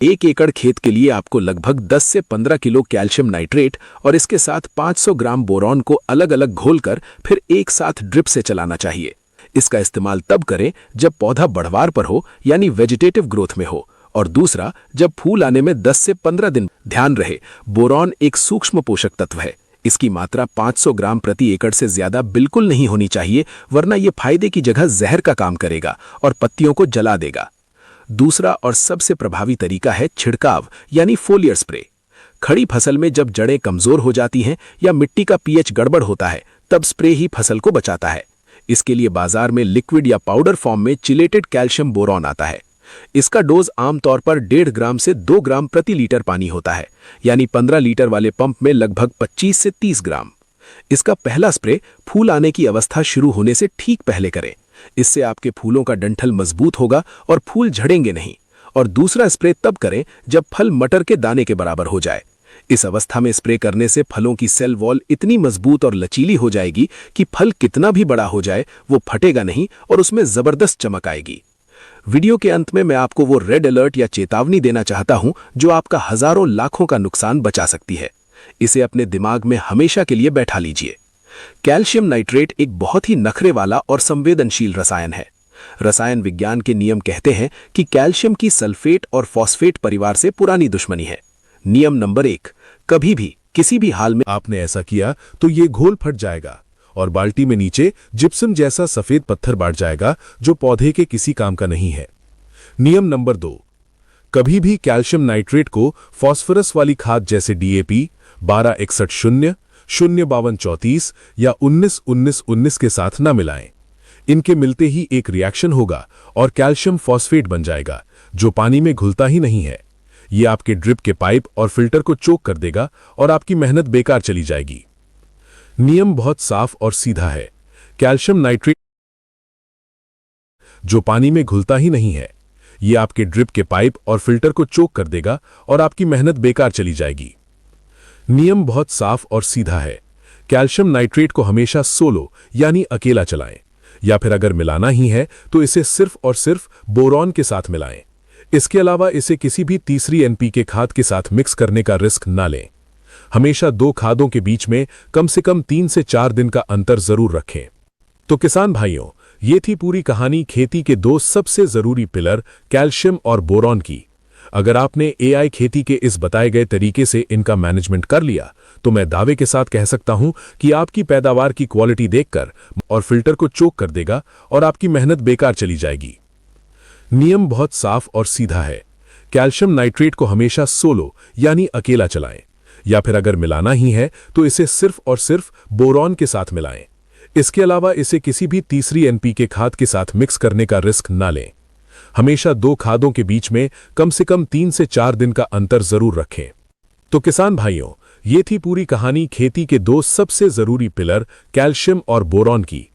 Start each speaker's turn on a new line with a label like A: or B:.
A: 1 एकड़ खेत के लिए आपको लगभग 10 से 15 किलो कैल्शियम नाइट्रेट और इसके साथ 500 ग्राम बोरॉन को अलग अलग घोलकर फिर एक साथ ड्रिप से चलाना चाहिए। इसका इस्तेमाल तब करें जब पौधा बढ़वार पर हो यानी वेजिटेटिव ग्रोथ में हो, और दूसरा जब फूल आने में 10 से 15 दिन। ध्यान रहे, बोरॉन एक सूक्ष्म पोषक तत्व है। इसकी मात्रा 500 ग्राम प्रति एकड़ से ज्यादा बिल्कुल नहीं होनी चाहिए, वरना यह फायदे की जगह जहर का काम करेगा और पत्तियों को जला देगा। दूसरा और सबसे प्रभावी तरीका है छिड़काव यानी फोलियर स्प्रे। खड़ी फसल में जब जड़ें कमजोर हो जाती हैं या मिट्टी का पीएच गड़बड़ होता है, तब स्प्रे ही फसल को बचाता है। इसके लिए बाजार में लिक्विड या पाउडर फॉर्म में चिलेटेड कैल्शियम बोरॉन आता है। इसका डोज आमतौर पर 1.5 ग्राम से 2 ग्राम प्रति लीटर पानी होता है, यानी 15 लीटर वाले पंप में लगभग 25 से 30 ग्राम। इसका पहला स्प्रे फूल आने की अवस्था शुरू होने से ठीक पहले करें। इससे आपके फूलों का डंठल मजबूत होगा और फूल झड़ेंगे नहीं। और दूसरा स्प्रे तब करें जब फल मटर के दाने के बराबर हो जाए। इस अवस्था में स्प्रे करने से फलों की सेल वॉल इतनी मजबूत और लचीली हो जाएगी कि फल कितना भी बड़ा हो जाए वो फटेगा नहीं और उसमें जबरदस्त चमक आएगी। वीडियो के अंत में मैं आपको वो रेड अलर्ट या चेतावनी देना चाहता हूं जो आपका हजारों लाखों का नुकसान बचा सकती है। इसे अपने दिमाग में हमेशा के लिए बैठा लीजिए। कैल्शियम नाइट्रेट एक बहुत ही नखरे वाला और संवेदनशील रसायन है। रसायन विज्ञान के नियम कहते हैं कि कैल्शियम की सल्फेट और फॉस्फेट परिवार से पुरानी दुश्मनी है। नियम नंबर 1, कभी भी किसी भी हाल में
B: आपने ऐसा किया तो ये घोल फट जाएगा और बाल्टी में नीचे जिप्सम जैसा सफेद पत्थर बांट जाएगा जो पौधे के किसी काम का नहीं है। नियम नंबर 2, कभी भी कैल्शियम नाइट्रेट को फास्फोरस वाली खाद जैसे डीएपी 1261-0, 052-34 या 19-19-19 के साथ न मिलाएं। इनके मिलते ही एक रिएक्शन होगा और कैल्शियम फॉस्फेट बन जाएगा जो पानी में घुलता ही नहीं है। ये आपके ड्रिप के पाइप और फिल्टर को चोक कर देगा और आपकी मेहनत बेकार चली जाएगी। नियम बहुत साफ और सीधा है। कैल्शियम नाइट्रेट जो पानी में घुलता ही नहीं है, ये आपके ड्रिप के पाइप और फिल्टर को चोक कर देगा और आपकी मेहनत बेकार चली जाएगी। नियम बहुत साफ और सीधा है। कैल्शियम नाइट्रेट को हमेशा सोलो यानी अकेला चलाएं, या फिर अगर मिलाना ही है तो इसे सिर्फ और सिर्फ बोरॉन के साथ मिलाएं। इसके अलावा इसे किसी भी तीसरी एनपीके खाद के साथ मिक्स करने का रिस्क ना लें। हमेशा 2 खादों के बीच में कम से कम 3 से 4 दिन का अंतर जरूर रखें। तो किसान भाइयों, ये थी पूरी कहानी खेती के 2 सबसे जरूरी पिलर कैल्शियम और बोरॉन की। अगर आपने एआई खेती के इस बताए गए तरीके से इनका मैनेजमेंट कर लिया तो मैं दावे के साथ कह सकता हूं कि आपकी पैदावार की क्वालिटी देखकर और फिल्टर को चोक कर देगा और आपकी मेहनत बेकार चली जाएगी। नियम बहुत साफ और सीधा है। कैल्शियम नाइट्रेट को हमेशा सोलो यानी अकेला चलाएं, या फिर अगर मिलाना ही है तो इसे सिर्फ और सिर्फ बोरॉन के साथ मिलाएं। इसके अलावा इसे किसी भी तीसरी एनपीके खाद के साथ मिक्स करने का रिस्क ना लें। हमेशा 2 खादों के बीच में कम से कम 3 से 4 दिन का अंतर जरूर रखें। तो किसान भाइयों, ये थी पूरी कहानी खेती के 2 सबसे जरूरी पिलर कैल्शियम और बोरॉन की।